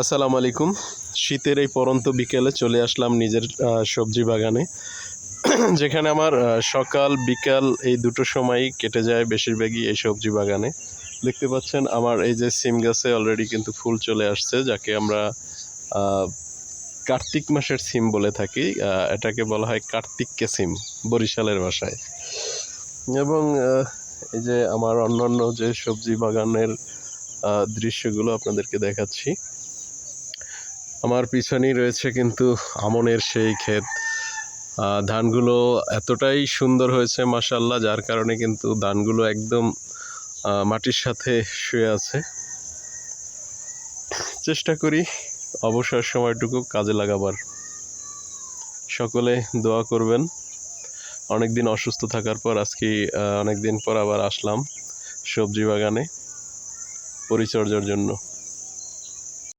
আসসালামু আলাইকুম। শীতের এই পড়ন্ত বিকেলে চলে আসলাম নিজের সবজি বাগানে। যেখানে আমার সকাল বিকাল এই দুটো সময়ই কেটে যায় বেশিরভাগই এই সবজি বাগানে। দেখতে পাচ্ছেন আমার এই যে সিম গাছে অলরেডি কিন্তু ফুল চলে আসছে, যাকে আমরা আ কার্তিক মাসের সিম বলে থাকি। এটাকে বলা হয় কার্তিককে সিম বরিশালের ভাষায়। এবং এই যে আমার অন্যান্য যে সবজি বাগানের দৃশ্যগুলো আপনাদেরকে দেখাচ্ছি। আমার পিছনেই রয়েছে কিন্তু আমনের সেই ক্ষেত। ধানগুলো এতটাই সুন্দর হয়েছে মাশাআল্লাহ, যার কারণে কিন্তু ধানগুলো একদম মাটির সাথে শুয়ে আছে। চেষ্টা করি অবসর সময়টুকু কাজে লাগাবার। সকলে দোয়া করবেন। অনেকদিন অসুস্থ থাকার পর আজকে অনেকদিন পর আবার আসলাম সবজি বাগানে পরিচর্যার জন্য।